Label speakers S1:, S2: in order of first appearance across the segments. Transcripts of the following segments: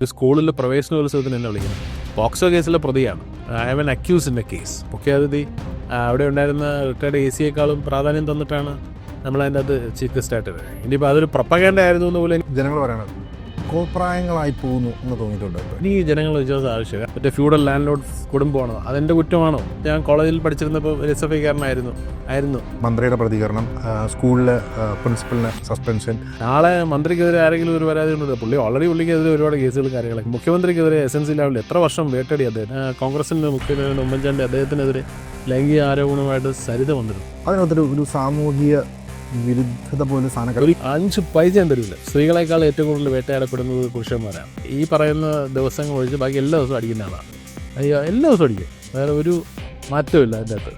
S1: ഒരു സ്കൂളിൽ പ്രവേശനോത്സവത്തിന് എന്നെ വിളിക്കുന്നത്. പോക്സോ കേസിലെ പ്രതിയാണ്. I am an accuse in a case. മുഖ്യാതിഥി അവിടെ ഉണ്ടായിരുന്ന റിട്ടയർഡ് AC-യേക്കാളും പ്രാധാന്യം തന്നിട്ടാണ് നമ്മളതിൻ്റെ അത് ചീഫ് ഗസ്റ്റായിട്ട് വരുന്നത്. ഇനിയിപ്പോൾ അതൊരു പ്രൊപ്പഗാൻഡ ആയിരുന്നു എന്ന് പോലും
S2: ജനങ്ങൾ പറയണത് കോപ്രായങ്ങളായി പോകുന്നു എന്ന് തോന്നിയിട്ടുണ്ട്.
S1: ഇനി ജനങ്ങൾ വിശ്വാസം ആവശ്യമില്ല. മറ്റേ ഫ്യൂഡൽ ലാൻഡ് ലോഡ് കുടുംബമാണോ, അതെൻ്റെ കുറ്റമാണോ? ഞാൻ കോളേജിൽ പഠിച്ചിരുന്നപ്പോൾ SFIക്കാരനായിരുന്നു.
S2: മന്ത്രിയുടെ പ്രതികരണം, സ്കൂളിലെ പ്രിൻസിപ്പലിന് സസ്പെൻഷൻ.
S1: നാളെ മന്ത്രിക്കെതിരെ ആരെങ്കിലും ഒരു പരാതി ഉണ്ടോ? പുള്ളിക്കെതിരെ ഒരുപാട് കേസുകൾ കാര്യങ്ങളൊക്കെ. മുഖ്യമന്ത്രിക്കെതിരെ SNC ലെവലിൽ എത്ര വർഷം വേട്ടടി അദ്ദേഹം. കോൺഗ്രസിൻ്റെ മുഖ്യമന്ത്രി ഉമ്മൻചാണ്ടി അദ്ദേഹത്തിനെതിരെ ലൈംഗിക ആരോപണമായിട്ട് സരിത വന്നിരുന്നു.
S2: അതിനകത്തൊരു ഒരു സാമൂഹിക വിരുദ്ധത പോലെ സാധനം.
S1: ഒരു 5 പൈസ തരില്ല. സ്ത്രീകളെക്കാൾ ഏറ്റവും കൂടുതൽ വേട്ടയാടപ്പെടുന്നത് പുരുഷന്മാരാണ്. ഈ പറയുന്ന ദിവസങ്ങൾ ഒഴിച്ച് ബാക്കി എല്ലാ ദിവസവും അടിക്കുന്ന ആളാണ്. എല്ലാ ദിവസവും അടിക്കും. വേറെ ഒരു മാറ്റമില്ല അതിൻ്റെ അകത്ത്.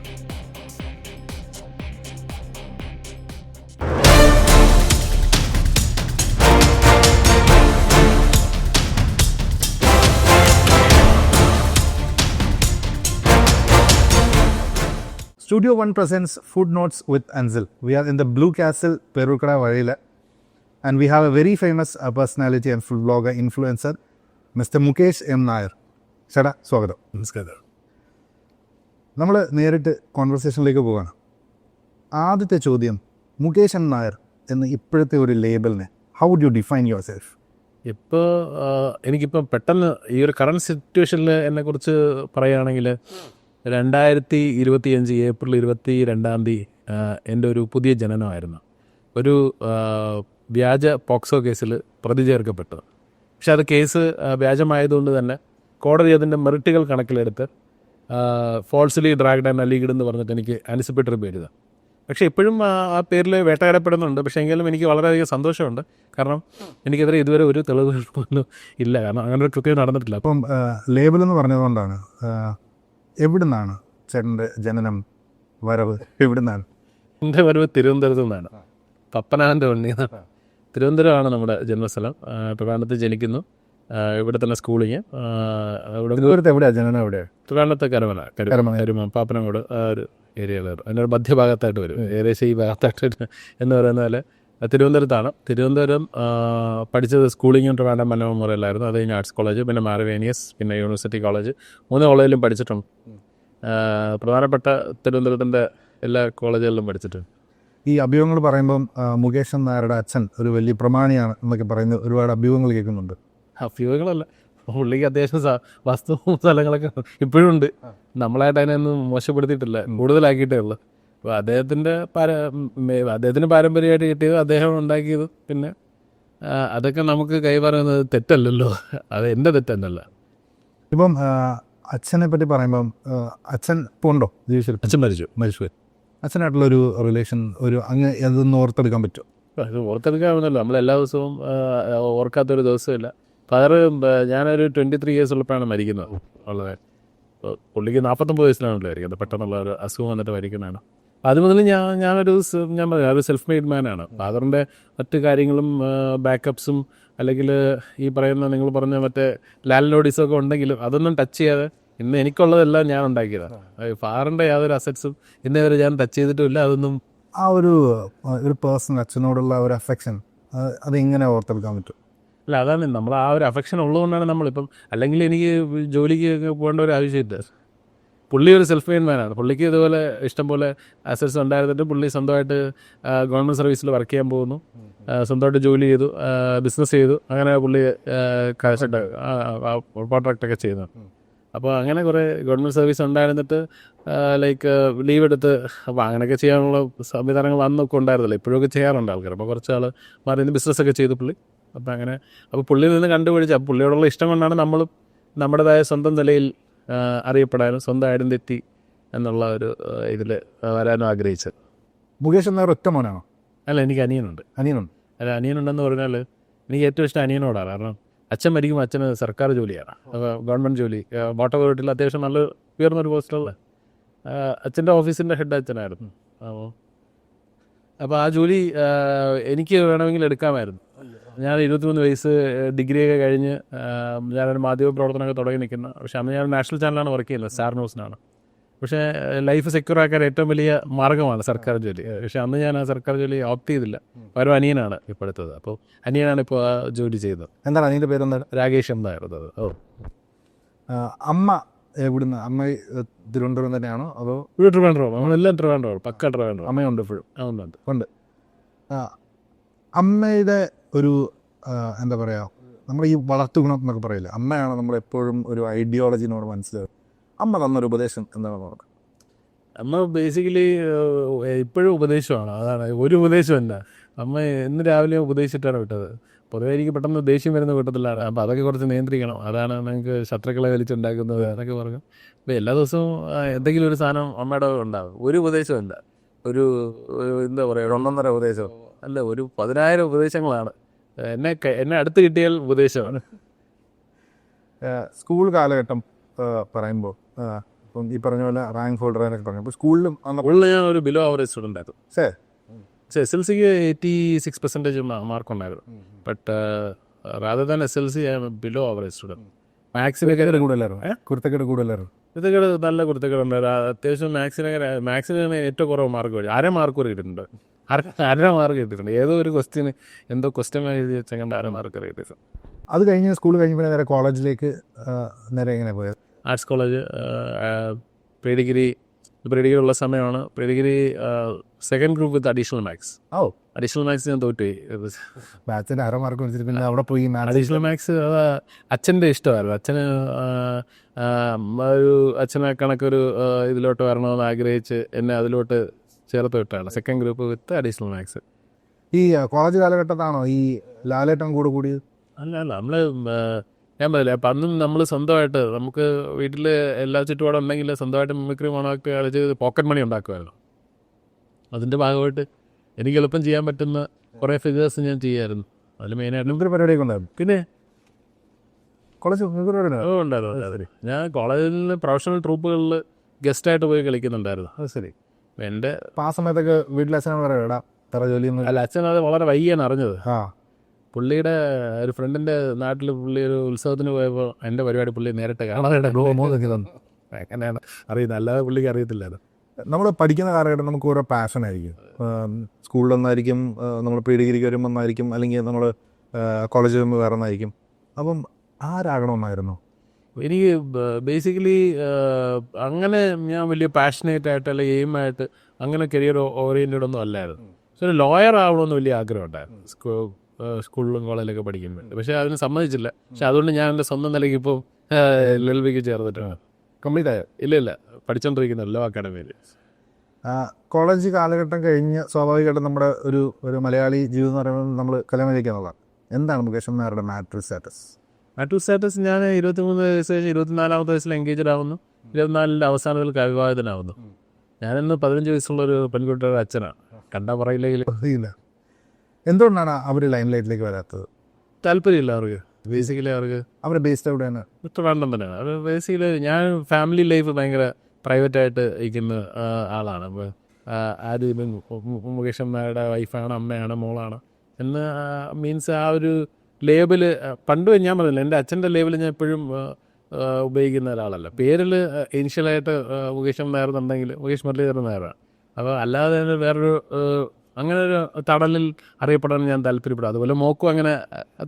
S2: Studio One presents Food Notes with Anzil. We are in the Blue Castle, Perukada, Varila, and we have a very famous personality and food blogger influencer, Mr. Mukesh M. Nair. ചേട്ടാ സ്വാഗതം.
S1: നമസ്കാരം.
S2: നമ്മൾ നേരിട്ട് കോൺവെർസേഷനിലേക്ക് പോവുകയാണ്. ആദ്യത്തെ ചോദ്യം, മുകേഷ് എം നായർ എന്ന ഇപ്പോഴത്തെ ഒരു ലേബലിനെ how would you define yourself?
S1: ഇപ്പോൾ എനിക്കിപ്പോൾ പെട്ടെന്ന് ഈ ഒരു കറണ്ട് സിറ്റുവേഷനിൽ എന്നെക്കുറിച്ച് പറയുകയാണെങ്കിൽ 2025 ഏപ്രിൽ 22 എൻ്റെ ഒരു പുതിയ ജനനമായിരുന്നു. ഒരു വ്യാജ പോക്സോ കേസിൽ പ്രതി ചേർക്കപ്പെട്ടത്. പക്ഷെ അത് കേസ് വ്യാജമായതുകൊണ്ട് തന്നെ കോടതി അതിൻ്റെ മെറിറ്റുകൾ കണക്കിലെടുത്ത് ഫോൾസ്ലി ഡ്രാഗ്ഡ് ആൻഡ് അലീഗഡ് എന്ന് പറഞ്ഞിട്ട് എനിക്ക് ആൻറ്റിസിപ്പേറ്ററി പേര്. പക്ഷേ ഇപ്പോഴും ആ പേരിൽ വേട്ടയാടപ്പെടുന്നുണ്ട്. പക്ഷേ എങ്കിലും എനിക്ക് വളരെയധികം സന്തോഷമുണ്ട്. കാരണം എനിക്കെതിരെ ഇതുവരെ ഒരു തെളിവുകളൊന്നും ഇല്ല. കാരണം അങ്ങനെ ഒരു കൃത്യം നടന്നിട്ടില്ല.
S2: അപ്പം ലേബൽ എന്ന് പറഞ്ഞതുകൊണ്ടാണ്. എവിടെ നിന്നാണ് ചേട്ടൻ്റെ ജനനം, വരവ് എവിടെ നിന്നാണ്?
S1: എൻ്റെ വരവ് തിരുവനന്തപുരത്തു നിന്നാണ്. പപ്പനാൻ്റെ ഉണ്ണി. തിരുവനന്തപുരമാണ് നമ്മുടെ ജന്മസ്ഥലം. ട്രിവാൻഡ്രത്ത് ജനിക്കുന്നു. ഇവിടെ തന്നെ സ്കൂളിങ്.
S2: എവിടെയാണ് ജനനം? എവിടെയാണ്?
S1: ട്രിവാൻഡ്രത്ത് കരുമ പാപ്പനംകോട് ആ ഒരു ഏരിയയിലായിരുന്നു. അതിൻ്റെ മധ്യഭാഗത്തായിട്ട് വരും. ഏകദേശം ഈ ഭാഗത്തായിട്ട് എന്ന് പറയുന്ന പോലെ തിരുവനന്തപുരത്താണ്. തിരുവനന്തപുരം പഠിച്ചത് സ്കൂളിങ്ങും ട്രിവാൻഡ്രം മന്ന മെമ്മോറിയലായിരുന്നു. അത് കഴിഞ്ഞ് ആർട്സ് കോളേജ്, പിന്നെ മാരവേനിയസ്, പിന്നെ യൂണിവേഴ്സിറ്റി കോളേജ്, 3 കോളേജിലും പഠിച്ചിട്ടുണ്ട്. പ്രധാനപ്പെട്ട തിരുവനന്തപുരത്തിൻ്റെ എല്ലാ കോളേജുകളിലും പഠിച്ചിട്ടുണ്ട്.
S2: ഈ അഭ്യൂഹങ്ങൾ പറയുമ്പം മുകേഷ് നായരുടെ അച്ഛൻ ഒരു വലിയ പ്രമാണിയാണ് എന്നൊക്കെ പറയുന്ന ഒരുപാട് അഭ്യൂഹങ്ങൾ കേൾക്കുന്നുണ്ട്.
S1: അഭ്യൂഹങ്ങളല്ല, പുള്ളിക്ക് അത്യാവശ്യം വസ്തുവും സ്ഥലങ്ങളൊക്കെ ഇപ്പോഴും ഉണ്ട്. നമ്മളായിട്ട് അതിനൊന്നും മോശപ്പെടുത്തിയിട്ടില്ല, കൂടുതലാക്കിയിട്ടേ ഉള്ളൂ. അപ്പോൾ അദ്ദേഹത്തിന് പാരമ്പര്യമായിട്ട് കിട്ടിയത്, അദ്ദേഹം ഉണ്ടാക്കിയത്, പിന്നെ അതൊക്കെ നമുക്ക് കൈമാറുന്നത് തെറ്റല്ലല്ലോ. അത് എൻ്റെ തെറ്റല്ല.
S2: ഇപ്പം അച്ഛനെ പറ്റി പറയുമ്പം അച്ഛൻ ഇപ്പോൾ ഉണ്ടോ ജീവിച്ചു?
S1: അച്ഛൻ മരിച്ചു.
S2: അച്ഛനായിട്ടുള്ളൊരു റിലേഷൻ അങ്ങ് അതൊന്ന് ഓർത്തെടുക്കാൻ പറ്റുമോ?
S1: അത് ഓർത്തെടുക്കാമെന്നല്ലോ. നമ്മളെല്ലാ ദിവസവും ഓർക്കാത്തൊരു ദിവസമില്ല. ഫാദർ ഞാനൊരു 23 ഇയേഴ്സ് ഉള്ളപ്പോഴാണ് മരിക്കുന്നത് ഉള്ളത്. പുള്ളിക്ക് 49 വയസ്സിലാണല്ലോ മരിക്കുന്നത്. പെട്ടെന്നുള്ള ഒരു അസുഖം വന്നിട്ട് മരിക്കുന്നതാണ്. അത് മുതൽ ഞാൻ ഒരു സെൽഫ് മെയ്ഡ് മാനാണ്. ഫാദറിൻ്റെ മറ്റ് കാര്യങ്ങളും ബാക്കപ്സും അല്ലെങ്കിൽ ഈ പറയുന്ന നിങ്ങൾ പറഞ്ഞ മറ്റേ ലാൻഡ് ലോഡീസൊക്കെ ഉണ്ടെങ്കിലും അതൊന്നും ടച്ച് ചെയ്യാതെ ഇന്ന് എനിക്കുള്ളതെല്ലാം ഞാൻ ഉണ്ടാക്കിയതാണ്. ഫാദറിൻ്റെ യാതൊരു അസറ്റ്സും ഇന്നേ വരെ ഞാൻ ടച്ച് ചെയ്തിട്ടുമില്ല. അതൊന്നും
S2: ആ ഒരു പേഴ്സൺ അച്ഛനോടുള്ള ഒരു അഫെക്ഷൻ അതെങ്ങനെ ഓർത്തെടുക്കാൻ പറ്റും?
S1: അല്ല, അതാണ് നമ്മൾ ആ ഒരു അഫെക്ഷൻ ഉള്ളതുകൊണ്ടാണ് നമ്മളിപ്പം. അല്ലെങ്കിൽ എനിക്ക് ജോലിക്ക് പോകേണ്ട ഒരു ആവശ്യമില്ല. പുള്ളി ഒരു സെൽഫ് മെയ്ഡ് മാനാണ്. പുള്ളിക്ക് ഇതുപോലെ ഇഷ്ടംപോലെ അസറ്റ്സ് ഉണ്ടായിരുന്നിട്ട് പുള്ളി സ്വന്തമായിട്ട് ഗവൺമെൻറ് സർവീസിൽ വർക്ക് ചെയ്യാൻ പോകുന്നു, സ്വന്തമായിട്ട് ജോലി ചെയ്തു, ബിസിനസ് ചെയ്തു. അങ്ങനെ പുള്ളി കോൺട്രാക്റ്റൊക്കെ ചെയ്യുന്നു. അപ്പോൾ അങ്ങനെ കുറേ ഗവൺമെൻറ് സർവീസ് ഉണ്ടായിരുന്നിട്ട് ലൈക്ക് ലീവ് എടുത്ത് അപ്പോൾ അങ്ങനെയൊക്കെ ചെയ്യാനുള്ള സംവിധാനങ്ങൾ അന്നൊക്കെ ഉണ്ടായിരുന്നില്ല. ഇപ്പോഴൊക്കെ ചെയ്യാറുണ്ട് ആൾക്കാർ. അപ്പോൾ കുറച്ച് ആൾ മാറി ബിസിനസ്സൊക്കെ ചെയ്തു പുള്ളി. അപ്പോൾ പുള്ളിയിൽ നിന്ന് കണ്ടുപിടിച്ച് പുള്ളിയോടുള്ള ഇഷ്ടം കൊണ്ടാണ് നമ്മളും നമ്മുടേതായ സ്വന്തം നിലയിൽ അറിയപ്പെടാനും സ്വന്തം ഐഡൻറ്റിറ്റി എന്നുള്ള ഒരു ഇതിൽ വരാനും ആഗ്രഹിച്ചത്.
S2: മുകേഷ് നായർ ഒറ്റ മോനാണോ?
S1: അല്ല, എനിക്ക് അനിയനുണ്ട്. അല്ല, അനിയനുണ്ടെന്ന് പറഞ്ഞാൽ എനിക്ക് ഏറ്റവും ഇഷ്ടം അനിയനോടാണ്. കാരണം അച്ഛൻ മരിക്കുമ്പോൾ അച്ഛന് സർക്കാർ ജോലിയാണ്, ഗവൺമെൻറ് ജോലി. വാട്ടർ അതോറിറ്റിയിൽ അത്യാവശ്യം നല്ല ഉയർന്നൊരു പോസ്റ്റുള്ള അച്ഛൻ്റെ ഓഫീസിൻ്റെ ഹെഡ് അച്ഛനായിരുന്നു. അപ്പോൾ ആ ജോലി എനിക്ക് വേണമെങ്കിൽ എടുക്കാമായിരുന്നു. ഞാൻ 23 വയസ്സ്, ഡിഗ്രിയൊക്കെ കഴിഞ്ഞ് ഞാനൊരു മാധ്യമ പ്രവർത്തനമൊക്കെ തുടങ്ങി നിൽക്കുന്ന. പക്ഷേ അന്ന് ഞാൻ നാഷണൽ ചാനലാണ് വർക്ക് ചെയ്യുന്നത്, സ്റ്റാർ ന്യൂസിനാണ്. പക്ഷേ ലൈഫ് സെക്യൂർ ആക്കാൻ ഏറ്റവും വലിയ മാർഗ്ഗമാണ് സർക്കാർ ജോലി. പക്ഷെ അന്ന് ഞാൻ ആ സർക്കാർ ജോലി ഓപ്റ്റ് ചെയ്തില്ല. പകരം അനിയനാണ് ഇപ്പോൾ എടുത്തത്. അപ്പോൾ അനിയനാണ് ഇപ്പോൾ ആ ജോലി ചെയ്യുന്നത്.
S2: എന്താണ് അതിൻ്റെ പേരെന്താണ്?
S1: രാകേഷ് എന്നായിരുന്നു അത്.
S2: അമ്മ എവിടുന്ന്? അമ്മ തിരുവനന്തപുരം തന്നെയാണോ അതോ?
S1: ഇവിടെ ട്രിവാൻഡ്രം, നമ്മളെല്ലാം ട്രിവാൻഡ്രം, പക്ക ട്രിവാൻഡ്രം.
S2: അമ്മയുണ്ട് ഇപ്പോഴും?
S1: ഉണ്ട്.
S2: ഉണ്ട്. അമ്മയുടെ ഒരു എന്താ പറയുക, നമ്മൾ ഈ വളർത്തു ഗുണം എന്നൊക്കെ പറയില്ല, അമ്മയാണ് നമ്മളെപ്പോഴും ഒരു ഐഡിയോളജിനോട് മനസ്സിലാക്കുക. അമ്മ തന്നൊരു ഉപദേശം എന്താണ് നമുക്ക്?
S1: അമ്മ ബേസിക്കലി ഇപ്പോഴും ഉപദേശമാണ്. അതാണ് ഒരു ഉപദേശമല്ല, അമ്മ ഇന്ന് രാവിലെ ഉപദേശിച്ചിട്ടാണ് വിട്ടത്. പൊതുവെ എനിക്ക് പെട്ടെന്ന് ദേഷ്യം വരുന്ന കൂട്ടത്തിലാണ്. അപ്പോൾ അതൊക്കെ കുറച്ച് നിയന്ത്രിക്കണം, അതാണ് നിങ്ങൾക്ക് ശത്രുക്കളെ വലിച്ചുണ്ടാക്കുന്നത് എന്നൊക്കെ പറഞ്ഞു. അപ്പോൾ എല്ലാ ദിവസവും എന്തെങ്കിലും ഒരു സാധനം അമ്മയുടെ ഉണ്ടാകും. ഒരു ഉപദേശമല്ല, ഒരു എന്താ പറയുക, 1.5 ഉപദേശം അല്ല, ഒരു 10,000 ഉപദേശങ്ങളാണ്. എന്നെ അടുത്ത് കിട്ടിയാൽ ഉപദേശമാണ്.
S2: സ്കൂൾ കാലഘട്ടം പറയുമ്പോൾ ഇപ്പം ഈ പറഞ്ഞ പോലെ റാങ്ക് ഹോൾഡർ പറഞ്ഞു. അപ്പോൾ സ്കൂളിലും
S1: ഞാൻ ഒരു ബിലോ ആവറേജ് സ്റ്റുഡൻ്റ് ആയിരുന്നു. SLCക്ക് 86% മാർക്കുണ്ടായിരുന്നു. But rather than SLC below average student. മാത്സിനൊക്കെ
S2: കൂടുതലായിരുന്നു, കുരുത്തക്കേട് കൂടുതലായിരുന്നു.
S1: കുരുത്തക്കേട് നല്ല കുരുത്തക്കേടുണ്ടായിരുന്നു. അത്യാവശ്യം മാത്സിന് ഏറ്റവും കുറവ് മാർക്ക് വരും. 1/2 മാർക്ക് വരെ കിട്ടിയിട്ടുണ്ട്. 1/2 മാർക്ക് കിട്ടിയിട്ടുണ്ട്. ഏതോ ഒരു ക്വസ്റ്റ്യന് എന്തോ ക്വസ്റ്റ്യൻ എഴുതി വെച്ചെങ്കിൽ 1/2 മാർക്ക് വരെ കിട്ടിയിട്ടുണ്ട്.
S2: അത് കഴിഞ്ഞ് സ്കൂൾ കഴിഞ്ഞപ്പോൾ നേരെ കോളേജിലേക്ക് നേരെ എങ്ങനെ പോയത്?
S1: ആർട്സ് കോളേജ്, പ്രീ ഡിഗ്രി ഉള്ള സമയമാണ്. Pre degree second group with additional maths. Additional maths ഞാൻ തോറ്റുപോയി.
S2: മാത്സിന് 1/2 മാർക്ക് വെച്ചിട്ട് പിന്നെ അവിടെ പോയി
S1: അഡീഷണൽ മാത്സ് അച്ഛൻ്റെ ഇഷ്ടമായിരുന്നു. അച്ഛന് ഒരു അച്ഛനെ കണക്കൊരു ഇതിലോട്ട് വരണമെന്ന് ആഗ്രഹിച്ച് എന്നെ അതിലോട്ട് ചേർത്ത് വിട്ടാണ് second group with additional maths.
S2: ഈ കോളേജ് കാലഘട്ടത്താണോ ഈ ലാലേട്ടൻ കൂടിയത്?
S1: അല്ല, നമ്മൾ ഞാൻ പറയില്ല, അപ്പം അന്നും നമ്മൾ സ്വന്തമായിട്ട്, നമുക്ക് വീട്ടിൽ എല്ലാ ചുറ്റുപാടും ഉണ്ടെങ്കിൽ സ്വന്തമായിട്ട് മിമിക്രി മോണൊക്കെ കളിച്ച് പോക്കറ്റ് മണി ഉണ്ടാക്കുമായിരുന്നു. അതിൻ്റെ ഭാഗമായിട്ട് എനിക്ക് എളുപ്പം ചെയ്യാൻ പറ്റുന്ന കുറേ ഫിഗേഴ്സ് ഞാൻ ചെയ്യായിരുന്നു. അതിൽ മെയിനായിട്ട്
S2: പരിപാടിയൊക്കെ ഉണ്ടായിരുന്നു.
S1: പിന്നെ
S2: കോളേജ്
S1: ഉണ്ടായിരുന്നു. ഞാൻ കോളേജിൽ നിന്ന് പ്രൊഫഷണൽ ട്രൂപ്പുകളിൽ ഗസ്റ്റായിട്ട് പോയി കളിക്കുന്നുണ്ടായിരുന്നു.
S2: അത് ശരി.
S1: എൻ്റെ
S2: ആ സമയത്തൊക്കെ വീട്ടിൽ അച്ഛനോട് പറയാം, എടാ വേറെ ജോലിയൊന്നും?
S1: അല്ല, അച്ഛൻ അത് വളരെ വൈകിയാണ് അറിഞ്ഞത്. പുള്ളിയുടെ ഒരു ഫ്രണ്ടിൻ്റെ നാട്ടിൽ പുള്ളി ഒരു ഉത്സവത്തിന് പോയപ്പോൾ എൻ്റെ പരിപാടി പുള്ളി നേരിട്ട് കാണാതെ അങ്ങനെയാണ് അറിയുന്നത്, അല്ലാതെ പുള്ളിക്ക് അറിയത്തില്ലായിരുന്നു.
S2: നമ്മൾ പഠിക്കുന്ന കാലഘട്ടം നമുക്ക് ഓരോ പാഷനായിരിക്കും. സ്കൂളിലൊന്നായിരിക്കും, നമ്മൾ പ്രീ ഡിഗ്രിക്ക് വരുമ്പോൾ ഒന്നായിരിക്കും, അല്ലെങ്കിൽ നമ്മൾ കോളേജിൽ വരുമ്പോൾ വേറെ ഒന്നായിരിക്കും. അപ്പം ആരാകണമെന്നായിരുന്നു?
S1: എനിക്ക് ബേസിക്കലി അങ്ങനെ ഞാൻ വലിയ പാഷനേറ്റ് ആയിട്ട് അല്ലെങ്കിൽ എയിമായിട്ട് അങ്ങനെ കരിയർ ഓറിയൻറ്റഡ് ഒന്നും അല്ലായിരുന്നു. പക്ഷേ ഒരു ലോയർ ആവണമെന്ന് വലിയ ആഗ്രഹം ഉണ്ടായിരുന്നു സ്കൂളിലും കോളേജിലൊക്കെ പഠിക്കുന്നുണ്ട്. പക്ഷേ അതിന് സമ്മതിച്ചില്ല. പക്ഷെ അതുകൊണ്ട് ഞാൻ എൻ്റെ സ്വന്തം നിലയ്ക്ക് ഇപ്പോൾ LLBക്ക് ചേർന്നിട്ടാണ്.
S2: കംപ്ലീറ്റ് ആയോ?
S1: ഇല്ല, പഠിച്ചുകൊണ്ടിരിക്കുന്ന ലോ അക്കാഡമിയിൽ.
S2: കോളേജ് കാലഘട്ടം കഴിഞ്ഞ് സ്വാഭാവികമായിട്ടും നമ്മുടെ ഒരു മലയാളി ജീവിതം എന്ന് പറയുമ്പോൾ നമ്മൾ കല്യാണം കഴിക്കാന്നുള്ളതാണ്. എന്താണ് മുകേഷ് നായരുടെ മാട്രിക് സ്റ്റാറ്റസ്?
S1: ഞാൻ 23 വയസ്സ് കഴിഞ്ഞ് 24ാമത്തെ വയസ്സിൽ എൻഗേജഡ് ആവുന്നു. 24ൻ്റെ അവസാനത്തിൽ അവിവാഹിതനാവുന്നു. ഞാനിന്ന് 15 വയസ്സുള്ളൊരു പെൺകുട്ടിയുടെ അച്ഛനാണ്. കണ്ടാൽ പറയില്ലെങ്കിൽ.
S2: എന്തുകൊണ്ടാണ് അവർ ലൈം ലൈറ്റിലേക്ക് വരാത്തത്?
S1: താല്പര്യമില്ല അവർക്ക്. ബേസിക്കലി അവർക്ക്
S2: അവർ ബേസ്ഡ് എവിടെയാണ്?
S1: ട്രിവാൻഡ്രം തന്നെയാണ്. അവർ ബേസിക്കലി ഞാൻ ഫാമിലി ലൈഫ് ഭയങ്കര പ്രൈവറ്റായിട്ട് ഇരിക്കുന്ന ആളാണ്. ആദ്യം മുകേഷ് നായരുടെ വൈഫാണ്, അമ്മയാണ്, മോളാണ് എന്ന് മീൻസ് ആ ഒരു ലേബിൾ പണ്ട് ഞാൻ പറഞ്ഞില്ല, എൻ്റെ അച്ഛൻ്റെ ലേബിൾ ഞാൻ എപ്പോഴും ഉപയോഗിക്കുന്ന ഒരാളല്ല. പേരിൽ ഇനിഷ്യലായിട്ട് മുകേഷ് നായർ എന്നുണ്ടെങ്കിൽ മുകേഷ് മുരളീധരൻ നായരാണ്. അപ്പോൾ അല്ലാതെ തന്നെ വേറൊരു അങ്ങനെ ഒരു തടലിൽ അറിയപ്പെടാൻ ഞാൻ താല്പര്യപ്പെടും. അതുപോലെ മോക്കും അങ്ങനെ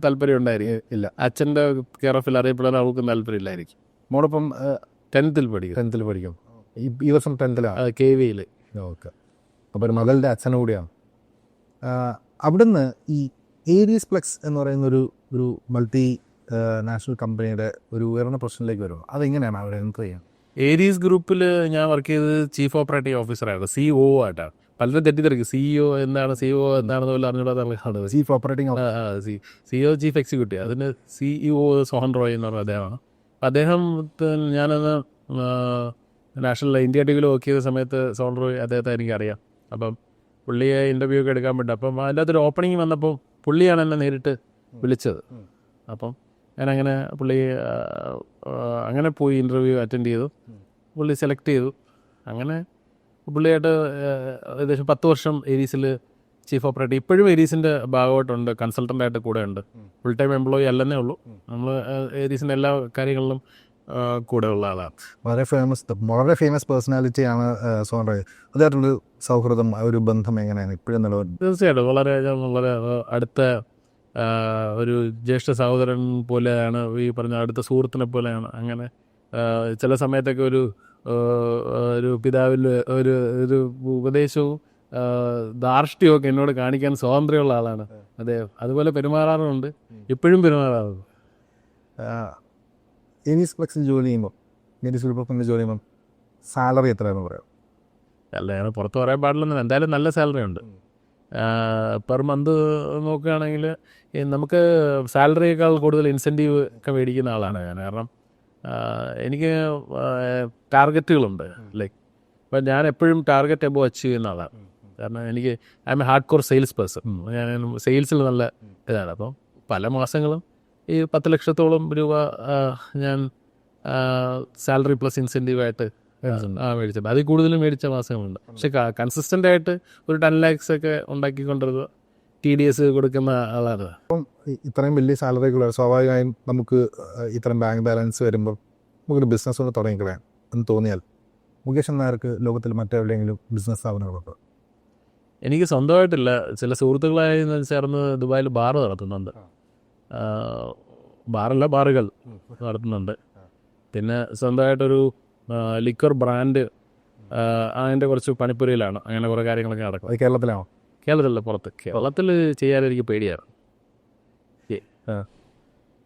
S1: താല്പര്യം ഉണ്ടായിരിക്കും.
S2: ഇല്ല,
S1: അച്ഛൻ്റെ കെയർ ഓഫിൽ അറിയപ്പെടാൻ അവൾക്കും താല്പര്യമില്ലായിരിക്കും.
S2: മോളിപ്പം
S1: 10th പഠിക്കും.
S2: ഈ വർഷം 10th
S1: KVയിൽ.
S2: ഓക്കെ. അപ്പോൾ ഒരു മകളുടെ അച്ഛനും കൂടിയാണ്. അവിടുന്ന് ഈ ഏരീസ് പ്ലെക്സ് എന്ന് പറയുന്ന ഒരു മൾട്ടി നാഷണൽ കമ്പനിയുടെ ഒരു ഉയർന്ന പൊസിഷനിലേക്ക് വരുമോ? അതെങ്ങനെയാണ് അവർ എൻട്രി ചെയ്യുക?
S1: ഏരീസ് ഗ്രൂപ്പിൽ ഞാൻ വർക്ക് ചെയ്തത് ചീഫ് ഓപ്പറേറ്റീവ് ഓഫീസറായിരുന്നു, CEO ആയിട്ടാണ്. പലരും തെറ്റിദ്ധരിക്കും CEO എന്താണെന്ന് പോലും അറിഞ്ഞൂടാതെ.
S2: Chief operating
S1: CEO chief executive, അതിന് CEO സോഹൻ റോയ് എന്ന് പറഞ്ഞ അദ്ദേഹമാണ്. അദ്ദേഹം ഞാനന്ന് നാഷണൽ ഇന്ത്യ ടിവിയിൽ വർക്ക് ചെയ്ത സമയത്ത് സോഹൻ റോയ് അദ്ദേഹത്തെ എനിക്കറിയാം. അപ്പം പുള്ളിയെ ഇൻ്റർവ്യൂ ഒക്കെ എടുക്കാൻ പറ്റും. അപ്പം അതിൻ്റെ അകത്തൊരു ഓപ്പണിങ് വന്നപ്പോൾ പുള്ളിയാണ് എന്നെ നേരിട്ട് വിളിച്ചത്. അപ്പം ഞാനങ്ങനെ അങ്ങനെ പോയി ഇൻ്റർവ്യൂ അറ്റൻഡ് ചെയ്തു. പുള്ളി സെലക്ട് ചെയ്തു. അങ്ങനെ പുള്ളിയായിട്ട് ഏകദേശം 10 വർഷം ഏരീസിൽ ചീഫ് ഓപ്പറേറ്റീവ്, ഇപ്പോഴും ഏരീസിൻ്റെ ഭാഗമായിട്ടുണ്ട്, കൺസൾട്ടൻ്റായിട്ട് കൂടെ ഉണ്ട്. ഫുൾ ടൈം എംപ്ലോയി അല്ലെന്നേ ഉള്ളൂ. നമ്മൾ ഏരീസിൻ്റെ എല്ലാ കാര്യങ്ങളിലും കൂടെ ഉള്ള ആളാണ്.
S2: വളരെ ഫേമസ് പേഴ്സണാലിറ്റിയാണ് സോൺ റോയ്. അതായിട്ടുള്ളൊരു സൗഹൃദം, ഒരു ബന്ധം എങ്ങനെയാണ് ഇപ്പോഴും നിലവിൽ?
S1: തീർച്ചയായിട്ടും വളരെ അടുത്ത ഒരു ജ്യേഷ്ഠ സഹോദരൻ പോലെയാണ്, ഈ പറഞ്ഞ അടുത്ത സുഹൃത്തിനെ പോലെയാണ്. അങ്ങനെ ചില സമയത്തൊക്കെ ഒരു പിതാവിൽ ഒരു ഉപദേശവും ധാർഷ്ട്യമൊക്കെ എന്നോട് കാണിക്കാൻ സ്വാതന്ത്ര്യമുള്ള ആളാണ് അദ്ദേഹം. അതുപോലെ പെരുമാറാറുണ്ട്, ഇപ്പോഴും പെരുമാറാറുണ്ട്.
S2: ഏരീസ് ഫ്ലെക്സിൽ ജോലി ചെയ്യുമ്പോൾ, ഏരീസ് ഗ്രൂപ്പിൻ്റെ ജോലി ചെയ്യുമ്പോൾ സാലറി എത്രയാണെന്ന് പറയാം?
S1: അല്ല, ഞാൻ പുറത്ത് പറയാൻ പാടില്ലെന്ന്, എന്തായാലും നല്ല സാലറി ഉണ്ട്. പെർ മന്ത് നോക്കുകയാണെങ്കിൽ നമുക്ക് സാലറിയേക്കാൾ കൂടുതൽ ഇൻസെൻറ്റീവ് ഒക്കെ മേടിക്കുന്ന ആളാണ് ഞാൻ. കാരണം എനിക്ക് ടാർഗറ്റുകളുണ്ട്. ലൈക്ക് ഇപ്പം ഞാൻ എപ്പോഴും ടാർഗറ്റ് എബോ അച്ചീവ് ചെയ്യുന്ന ആളാണ്. കാരണം എനിക്ക് I M A hard core sales person. ഞാൻ സെയിൽസിൽ നല്ല ഇതാണ്. അപ്പം പല മാസങ്ങളും ഈ 10 ലക്ഷത്തോളം രൂപ ഞാൻ സാലറി പ്ലസ് ഇൻസെൻറ്റീവായിട്ട് മേടിച്ചത്. അതിൽ കൂടുതലും മേടിച്ച മാസങ്ങളുണ്ട്. പക്ഷെ കൺസിസ്റ്റൻ്റ് ആയിട്ട് ഒരു 10 lakhs ഒക്കെ ഉണ്ടാക്കിക്കൊണ്ടിരുന്നത് TDS കൊടുക്കുന്ന ആളാണ്.
S2: അപ്പം ഇത്രയും വലിയ സാലറികൾ സ്വാഭാവികമായും നമുക്ക് ഇത്രയും ബാങ്ക് ബാലൻസ് വരുമ്പോൾ നമുക്കൊരു ബിസിനസ് ഒന്ന് തുടങ്ങിക്കളയാം എന്ന് തോന്നിയാൽ മുകേഷ് നായർക്ക് ലോകത്തിൽ മറ്റെവിടെയെങ്കിലും ബിസിനസ് സ്ഥാപനങ്ങളുണ്ടോ?
S1: എനിക്ക് സ്വന്തമായിട്ടില്ല. ചില സുഹൃത്തുക്കളായി ചേർന്ന് ദുബായിൽ ബാർ നടത്തുന്നുണ്ട്. ബാറുകൾ നടത്തുന്നുണ്ട്. പിന്നെ സ്വന്തമായിട്ടൊരു ലിക്വർ ബ്രാൻഡ്, അതിൻ്റെ കുറച്ച് പണിപ്പുരയിലാണ്. അങ്ങനെ കുറേ കാര്യങ്ങളൊക്കെ നടക്കും.
S2: അത് കേരളത്തിലാണോ?
S1: കേരളത്തിലല്ല, പുറത്ത്. കേരളത്തിൽ ചെയ്യാൻ എനിക്ക് പേടിയാണ്.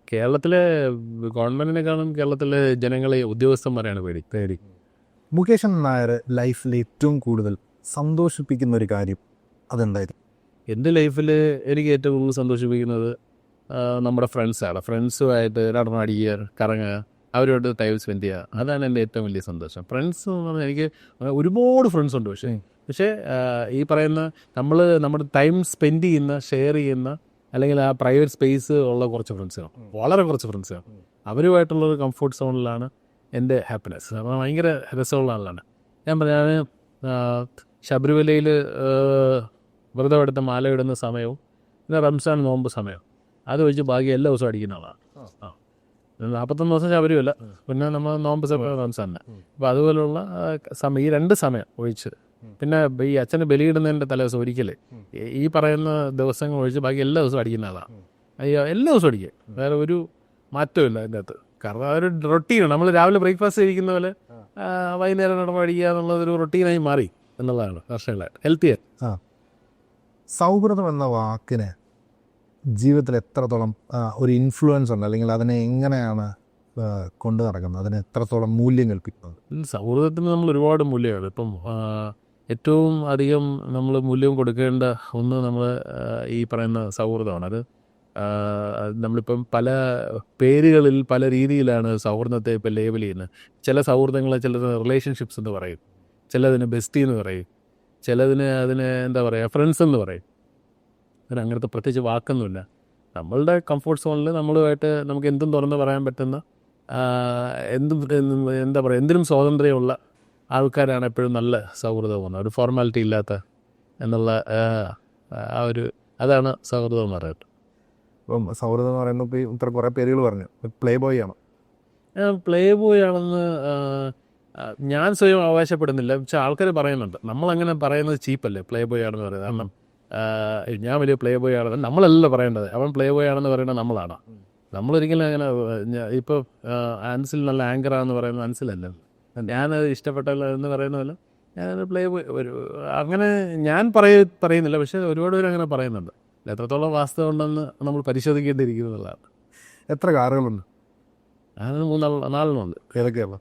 S1: കേരളത്തിലെ ഗവൺമെൻറ്റിനെക്കാളും കേരളത്തിലെ ജനങ്ങളെ ഉദ്യോഗസ്ഥന്മാരെയാണ് പേടി.
S2: മുകേഷൻ നായർ ലൈഫിൽ ഏറ്റവും കൂടുതൽ സന്തോഷിപ്പിക്കുന്ന ഒരു കാര്യം അതെന്തായിരുന്നു?
S1: എൻ്റെ ലൈഫിൽ എനിക്ക് ഏറ്റവും കൂടുതൽ സന്തോഷിപ്പിക്കുന്നത് നമ്മുടെ ഫ്രണ്ട്സാണ്. ഫ്രണ്ട്സുമായിട്ട് നടന്നടിക്കുക, കറങ്ങുക, അവരോട് ടൈം സ്പെൻഡ് ചെയ്യുക. അതാണ് എൻ്റെ ഏറ്റവും വലിയ സന്തോഷം. ഫ്രണ്ട്സ് എന്ന് പറഞ്ഞാൽ എനിക്ക് ഒരുപാട് ഫ്രണ്ട്സ് ഉണ്ട്. പക്ഷേ ഈ പറയുന്ന നമ്മുടെ ടൈം സ്പെൻഡ് ചെയ്യുന്ന, ഷെയർ ചെയ്യുന്ന, അല്ലെങ്കിൽ ആ പ്രൈവറ്റ് സ്പേസ് ഉള്ള കുറച്ച് ഫ്രണ്ട്സാണ്, വളരെ കുറച്ച് ഫ്രണ്ട്സാണ്. അവരുമായിട്ടുള്ളൊരു കംഫർട്ട് സോണിലാണ് എൻ്റെ ഹാപ്പിനെസ്. അപ്പോൾ ഭയങ്കര രസമുള്ള ആളാണ് ഞാൻ ശബരിമലയിൽ വ്രതം എടുത്ത മാല ഇടുന്ന സമയവും പിന്നെ റംസാൻ നോമ്പ് സമയവും അത് വെച്ച് ബാക്കി എല്ലാ ദിവസവും അടിക്കുന്ന ആളാണ്. 41 ദിവസം ശബരിമല, പിന്നെ നമ്മൾ നോമ്പ് റംസാനെ. അപ്പോൾ അതുപോലുള്ള സമയം, ഈ 2 സമയം ഒഴിച്ച്, പിന്നെ ഈ അച്ഛന് ബലിയിടുന്നതിൻ്റെ തലേദിവസം ഒരിക്കൽ, ഈ പറയുന്ന ദിവസങ്ങൾ ഒഴിച്ച് ബാക്കി എല്ലാ ദിവസവും അടിക്കുന്ന ആളാണ്. എല്ലാ ദിവസവും അടിക്കുക, വേറെ ഒരു മാറ്റവും ഇല്ല അതിൻ്റെ അകത്ത്. കാരണം അതൊരു റൊട്ടീനാണ്. നമ്മൾ രാവിലെ ബ്രേക്ക്ഫാസ്റ്റ് കഴിക്കുന്ന പോലെ വൈകുന്നേരം നടന്ന് അടിക്കുക എന്നുള്ളതൊരു റൊട്ടീനായി മാറി എന്നുള്ളതാണ് വർഷങ്ങളായിട്ട്. ഹെൽത്തിയർ.
S2: സൗഹൃദം എന്ന വാക്കിന് ജീവിതത്തിൽ എത്രത്തോളം ഒരു ഇൻഫ്ലുവൻസ് ഉണ്ട്, അല്ലെങ്കിൽ അതിനെ എങ്ങനെയാണ് കൊണ്ടു നടക്കുന്നത്, അതിന് എത്രത്തോളം മൂല്യം കൽപ്പിക്കുന്നത്?
S1: സൗഹൃദത്തിന് നമ്മൾ ഒരുപാട് മൂല്യമാണ്. ഇപ്പം ഏറ്റവും അധികം നമ്മൾ മൂല്യം കൊടുക്കേണ്ട ഒന്ന് നമ്മൾ ഈ പറയുന്ന സൗഹൃദമാണ്. അത് നമ്മളിപ്പം പല പേരുകളിൽ പല രീതിയിലാണ് സൗഹൃദത്തെ ഇപ്പം ലേബൽ ചെയ്യുന്നത്. ചില സൗഹൃദങ്ങളെ ചിലത് റിലേഷൻഷിപ്സ് എന്ന് പറയും, ചിലതിന് ബെസ്റ്റി എന്ന് പറയും, അതിന് എന്താ പറയുക, ഫ്രണ്ട്സ് എന്ന് പറയും. അതിന് അങ്ങനത്തെ പ്രത്യേകിച്ച് വാക്കൊന്നുമില്ല. നമ്മളുടെ കംഫർട്ട് സോണിൽ നമ്മളുമായിട്ട് നമുക്ക് എന്തും തുറന്ന് പറയാൻ പറ്റുന്ന, എന്താ പറയുക, എന്തിനും സ്വാതന്ത്ര്യമുള്ള ആൾക്കാരാണ് എപ്പോഴും നല്ല സൗഹൃദം പോകുന്നത്. ഒരു ഫോർമാലിറ്റി ഇല്ലാത്ത എന്നുള്ള അതാണ് സൗഹൃദം എന്ന് പറയുന്നത്.
S2: ഇപ്പം സൗഹൃദം എന്ന് പറയുമ്പോൾ ഇപ്പോൾ ഇത്ര കുറേ പേരുകൾ പറഞ്ഞു. പ്ലേ ബോയ് ആണോ?
S1: പ്ലേ ബോയ് ആണെന്ന് ഞാൻ സ്വയം അവകാശപ്പെടുന്നില്ല. പക്ഷെ ആൾക്കാർ പറയുന്നുണ്ട്. നമ്മളങ്ങനെ പറയുന്നത് ചീപ്പല്ലേ പ്ലേ ബോയ് ആണെന്ന് പറയുന്നത്. കാരണം ഞാൻ വലിയ പ്ലേ ബോയ് ആണെന്ന് നമ്മളല്ല പറയേണ്ടത്. അവൻ പ്ലേ ബോയ് ആണെന്ന് പറയുന്നത് നമ്മളാണ്. നമ്മളൊരിക്കലും അങ്ങനെ ഇപ്പോൾ അൻസിൽ നല്ല ആങ്കറാണെന്ന് പറയുന്നത് അൻസിലല്ല. ഞാനത് ഇഷ്ടപ്പെട്ടല്ല എന്ന് പറയുന്നതല്ല. ഞാനത് പ്ലേ ബോയ് അങ്ങനെ ഞാൻ പറയുന്നില്ല. പക്ഷേ ഒരുപാട് പേര് അങ്ങനെ പറയുന്നുണ്ട്. എത്രത്തോളം വാസ്തവം ഉണ്ടെന്ന് നമ്മൾ പരിശോധിക്കേണ്ടിയിരിക്കുന്നതാണ്.
S2: എത്ര കാറുകളുണ്ട്?
S1: അത് 4 ഉണ്ട്.
S2: ഏതൊക്കെയാണ്?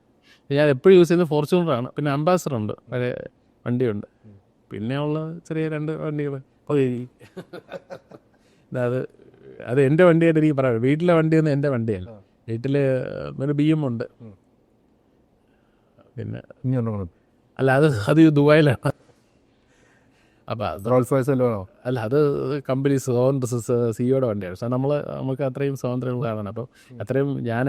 S2: ഞാൻ
S1: എപ്പോഴും യൂസ് ചെയ്യുന്നത് ഫോർച്യൂണറാണ്. പിന്നെ അംബാസഡർ ഉണ്ട്, പഴയ വണ്ടിയുണ്ട്. പിന്നെ ഉള്ള ചെറിയ 2 വണ്ടികൾ. അത് എൻ്റെ വണ്ടിയായിട്ട് എനിക്ക് പറയാം. വീട്ടിലെ വണ്ടിയൊന്നും എൻ്റെ വണ്ടിയല്ല. വീട്ടിൽ ഒരു BM ഉണ്ട്. പിന്നെ അല്ല, അത് ദുബായിലാണ്. അപ്പം അല്ല, അത് കമ്പനി സിഇഒയുടെ വണ്ടിയാണ്. പക്ഷേ നമുക്ക് അത്രയും സ്വാതന്ത്ര്യമുള്ളതാണ്. അപ്പം അത്രയും ഞാൻ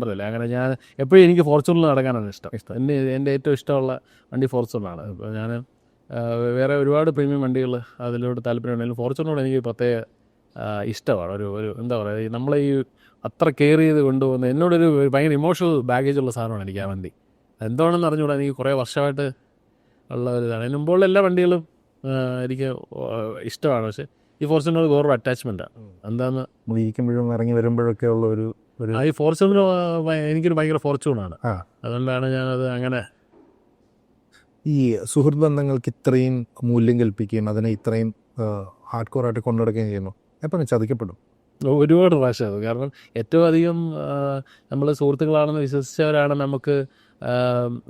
S1: പറയില്ല. അങ്ങനെ ഞാൻ എപ്പോഴും എനിക്ക് ഫോർച്യൂണറിൽ നടക്കാനാണ് ഇഷ്ടം. എൻ്റെ ഏറ്റവും ഇഷ്ടമുള്ള വണ്ടി ഫോർച്യൂണറാണ്. ഇപ്പോൾ ഞാൻ വേറെ ഒരുപാട് പ്രീമിയം വണ്ടികൾ അതിലോട്ട് താല്പര്യമുണ്ടെങ്കിലും ഫോർച്യൂണറോട് എനിക്ക് പ്രത്യേക ഇഷ്ടമാണ്. ഒരു എന്താ പറയുക, നമ്മളെ ഈ അത്ര കെയർ ചെയ്ത് കൊണ്ടുപോകുന്ന എന്നോടൊരു ഭയങ്കര ഇമോഷണൽ ബാഗേജ് ഉള്ള സാധനമാണ് എനിക്ക് ആ വണ്ടി. എന്താണെന്ന് അറിഞ്ഞുകൂടാ, എനിക്ക് കുറേ വർഷമായിട്ട് ഉള്ള ഒരു ഇതാണ്. അതിന് മുമ്പുള്ള എല്ലാ വണ്ടികളും എനിക്ക് ഇഷ്ടമാണ്. പക്ഷേ ഈ ഫോർച്യൂണർ വേറൊരു അറ്റാച്ച്മെൻറ്റാണ്. എന്താണെന്ന്
S2: ഇരിക്കുമ്പോഴും ഇറങ്ങി വരുമ്പോഴൊക്കെ ഉള്ള ഒരു
S1: ഈ ഫോർച്യൂണർ എനിക്കൊരു ഭയങ്കര ഫോർച്യൂണാണ്. അതുകൊണ്ടാണ് ഞാനത് അങ്ങനെ.
S2: ഈ സുഹൃത്ത് ബന്ധങ്ങൾക്ക് ഇത്രയും മൂല്യം കൽപ്പിക്കുകയും അതിനെ ഇത്രയും ഹാർഡ് കോറായിട്ട് കൊണ്ടുനടക്കുകയും ചെയ്യുന്നു. എപ്പോഴും ചതിക്കപ്പെടും
S1: ഒരുപാട് പ്രാവശ്യം അത്. കാരണം ഏറ്റവും അധികം നമ്മൾ സുഹൃത്തുക്കളാണെന്ന് വിശ്വസിച്ചവരാണ് നമുക്ക്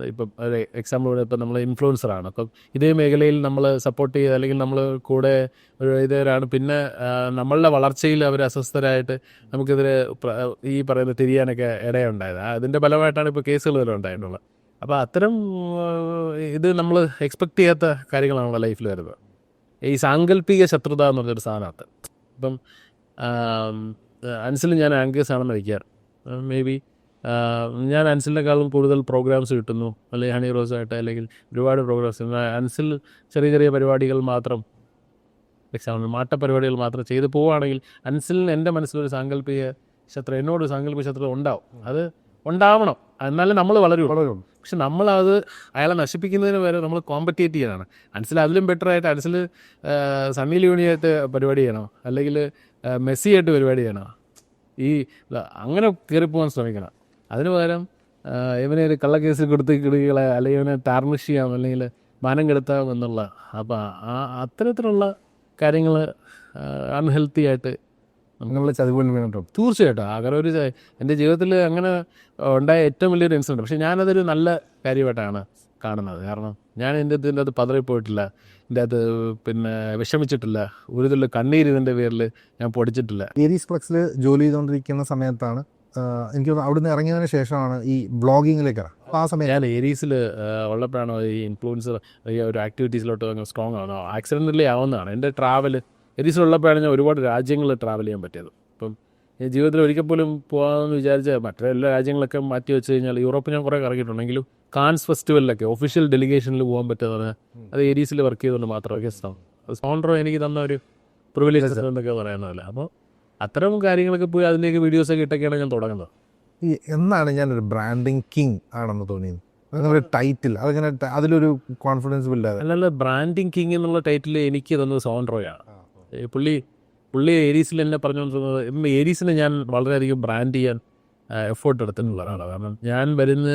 S1: ഇപ്പം ഒരു എക്സാമ്പിൾ ഇപ്പം നമ്മൾ ഇൻഫ്ലുവൻസറാണ്. അപ്പം ഇതേ മേഖലയിൽ നമ്മൾ സപ്പോർട്ട് ചെയ്ത് അല്ലെങ്കിൽ നമ്മൾ കൂടെ ഒരു ഇതവരാണ്. പിന്നെ നമ്മളുടെ വളർച്ചയിൽ അവർ അസ്വസ്ഥരായിട്ട് നമുക്കെതിരെ ഈ പറയുന്ന തിരിയാനൊക്കെ ഇടയുണ്ടായത്. അതിൻ്റെ ഫലമായിട്ടാണ് ഇപ്പോൾ കേസുകൾ വരെ ഉണ്ടായിട്ടുള്ളത്. അപ്പോൾ അത്തരം ഇത് നമ്മൾ എക്സ്പെക്റ്റ് ചെയ്യാത്ത കാര്യങ്ങളാണല്ലോ ലൈഫിൽ വരുന്നത്. ഈ സാങ്കല്പിക ശത്രുത എന്ന് പറഞ്ഞൊരു സാധനത്ത് ഇപ്പം അൻസിൽ ഞാൻ ആങ്കേഴ്സ് ആണെന്ന് വയ്ക്കാറ്. മേ ബി ഞാൻ അൻസിലിനേക്കാളും കൂടുതൽ പ്രോഗ്രാംസ് കിട്ടുന്നു, അല്ലെങ്കിൽ ഹണി റോസായിട്ട് അല്ലെങ്കിൽ ഒരുപാട് പ്രോഗ്രാംസ്. അൻസിൽ ചെറിയ ചെറിയ പരിപാടികൾ മാത്രം, എക്സാമ്പിൾ മാട്ടപരിപാടികൾ മാത്രം ചെയ്ത് പോവുകയാണെങ്കിൽ അൻസിലിന് എൻ്റെ മനസ്സിലൊരു സാങ്കല്പിക ശത്രു, എന്നോടൊരു സാങ്കല്പിക ശത്രു ഉണ്ടാവും. അത് ഉണ്ടാവണം, എന്നാലും നമ്മൾ വളരും. പക്ഷെ നമ്മളത് അയാളെ നശിപ്പിക്കുന്നതിന് വരെ നമ്മൾ കോമ്പറ്റേറ്റ് ചെയ്യാനാണ്. അൻസിൽ അതിലും ബെറ്ററായിട്ട് അൻസിൽ സണ്ണി ലിയോണിയായിട്ട് പരിപാടി ചെയ്യണം, അല്ലെങ്കിൽ മെസ്സിയായിട്ട് പരിപാടി ചെയ്യണം. ഈ അങ്ങനെ കയറിപ്പോകാൻ ശ്രമിക്കണം. അതിന് പകരം ഇവനെ ഒരു കള്ളക്കേസിൽ കൊടുത്ത് കിടുകളെ, അല്ലെങ്കിൽ ഇവനെ ടാർണിഷ് ചെയ്യാം, അല്ലെങ്കിൽ മാനം കെടുത്താം എന്നുള്ള. അപ്പം അത്തരത്തിലുള്ള കാര്യങ്ങൾ അൺഹെൽത്തി ആയിട്ട്
S2: നമ്മൾ ചതിപോലും വേണം.
S1: തീർച്ചയായിട്ടും അങ്ങനെ ഒരു എൻ്റെ ജീവിതത്തിൽ അങ്ങനെ ഉണ്ടായ ഏറ്റവും വലിയൊരു ഇൻസിഡൻറ്റ്. പക്ഷേ ഞാനതൊരു നല്ല കാര്യമായിട്ടാണ് കാണുന്നത്. കാരണം ഞാൻ ഇതിൻ്റെ അത് പതറിപ്പോയിട്ടില്ല, ഇതിൻ്റെ അത് പിന്നെ വിഷമിച്ചിട്ടില്ല, ഒരു തുള്ളി കണ്ണീര് ഇതിൻ്റെ പേരിൽ ഞാൻ പൊടിച്ചിട്ടില്ല.
S2: ഏരീസ് ഫ്ലക്സിൽ ജോലി ചെയ്തുകൊണ്ടിരിക്കുന്ന സമയത്താണ് എനിക്ക് അവിടുന്ന് ഇറങ്ങിയതിന് ശേഷമാണ് ഈ ബ്ലോഗിങ്ങിലേക്ക് ആ സമയം
S1: ഞാൻ ഏരീസിൽ ഉള്ളപ്പോഴാണോ ഈ ഇൻഫ്ലുവൻസർ ഈ ഒരു ആക്ടിവിറ്റീസിലോട്ട് അങ്ങ് സ്ട്രോങ് ആവുന്നോ, ആക്സിഡൻ്റലി ആവുന്നതാണ്. എൻ്റെ ട്രാവൽ ഏരീസിലുള്ളപ്പോഴാണ് ഞാൻ ഒരുപാട് രാജ്യങ്ങൾ ട്രാവൽ ചെയ്യാൻ പറ്റിയത്. ഇപ്പം ഈ ജീവിതത്തിൽ ഒരിക്കൽ പോലും പോകാമെന്ന് വിചാരിച്ച മറ്റെല്ലാ രാജ്യങ്ങളൊക്കെ മാറ്റി വെച്ച് കഴിഞ്ഞാൽ യൂറോപ്പ് ഞാൻ കുറേ കറങ്ങിയിട്ടുണ്ടെങ്കിലും കാൻസ് ഫെസ്റ്റിവലിലൊക്കെ ഒഫീഷ്യൽ ഡെലിഗേഷനിൽ പോകാൻ പറ്റുന്നത് അത് ഏരീസിൽ വർക്ക് ചെയ്തുകൊണ്ട് മാത്രമേ അത് സോൺട്രോ എനിക്ക് തന്ന ഒരു പ്രിവിലേജ് എന്നൊക്കെ പറയുന്നതല്ല. അപ്പോൾ അത്തരം കാര്യങ്ങളൊക്കെ പോയി അതിലേക്ക് വീഡിയോസൊക്കെ ഇട്ടൊക്കെയാണ് ഞാൻ തുടങ്ങുന്നത്.
S2: ഈ എന്നാണ് ഞാനൊരു ബ്രാൻഡിങ് കിങ് ആണെന്ന് തോന്നിയത്? അങ്ങനെ ടൈറ്റിൽ അതങ്ങനെ അതിലൊരു കോൺഫിഡൻസ് ബിൽഡാണ്.
S1: അല്ലല്ല, ബ്രാൻഡിങ് കിങ് എന്നുള്ള ടൈറ്റിൽ എനിക്ക് തന്നത് സോൺട്രോയാണ്. പുള്ളി ഏരീസിൽ എന്നെ പറഞ്ഞുകൊണ്ടിരുന്നത്, ഏരീസിനെ ഞാൻ വളരെയധികം ബ്രാൻഡ് ചെയ്യാൻ എഫേർട്ട് എടുത്തിട്ടുള്ളതാണ്. കാരണം ഞാൻ വരുന്ന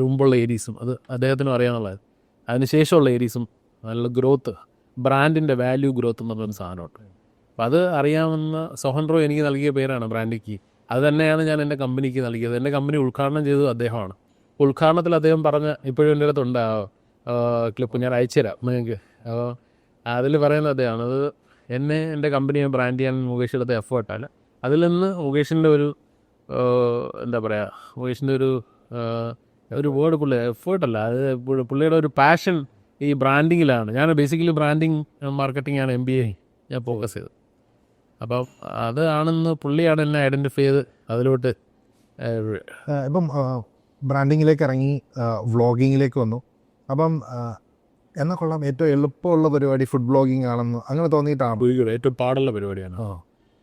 S1: മുമ്പുള്ള ഏരീസും അത് അദ്ദേഹത്തിനും അറിയാമെന്നുള്ളത്, അതിനുശേഷമുള്ള ഏരീസും നല്ല ഗ്രോത്ത്, ബ്രാൻഡിൻ്റെ വാല്യൂ ഗ്രോത്ത് എന്ന് പറഞ്ഞൊരു സാധനമുണ്ട്. അപ്പം അത് അറിയാവുന്ന സോഹൻറോ എനിക്ക് നൽകിയ പേരാണ് ബ്രാൻഡിങ് കീ. അത് തന്നെയാണ് ഞാൻ എൻ്റെ കമ്പനിക്ക് നൽകിയത്. എൻ്റെ കമ്പനി ഉദ്ഘാടനം ചെയ്തത് അദ്ദേഹമാണ്. ഉദ്ഘാടനത്തിൽ അദ്ദേഹം പറഞ്ഞ ഇപ്പോഴും എൻ്റെ അടുത്തുണ്ട് ക്ലിപ്പ്, ഞാൻ അയച്ചു തരാം നിങ്ങൾക്ക്. അപ്പോൾ അതിൽ പറയുന്നത് അദ്ദേഹമാണ്, അത് എന്നെ എൻ്റെ കമ്പനിയെ ബ്രാൻഡ് ചെയ്യാൻ മുകേഷ് എടുത്ത എഫേർട്ടല്ല, അതിൽ നിന്ന് മുകേഷിൻ്റെ ഒരു എന്താ പറയുക, മുകേഷിൻ്റെ ഒരു വേർഡ് പുള്ളി എഫേർട്ടല്ല, അത് പുള്ളിയുടെ ഒരു പാഷൻ ഈ ബ്രാൻഡിങ്ങിലാണ്. ഞാൻ ബേസിക്കലി ബ്രാൻഡിങ് മാർക്കറ്റിംഗ് ആണ് MBA ഞാൻ ഫോക്കസ് ചെയ്തത്. അപ്പം അതാണെന്ന് പുള്ളിയാണ് എന്നെ ഐഡൻറ്റിഫൈ ചെയ്ത് അതിലോട്ട്.
S2: ഇപ്പം ബ്രാൻഡിങ്ങിലേക്ക് ഇറങ്ങി വ്ളോഗിങ്ങിലേക്ക് വന്നു. അപ്പം എന്നാൽ കൊള്ളാം, ഏറ്റവും എളുപ്പമുള്ള പരിപാടി ഫുഡ് ബ്ലോഗിങ് ആണെന്ന് അങ്ങനെ തോന്നിയിട്ടാണ്?
S1: ഏറ്റവും പാടുള്ള പരിപാടിയാണ്.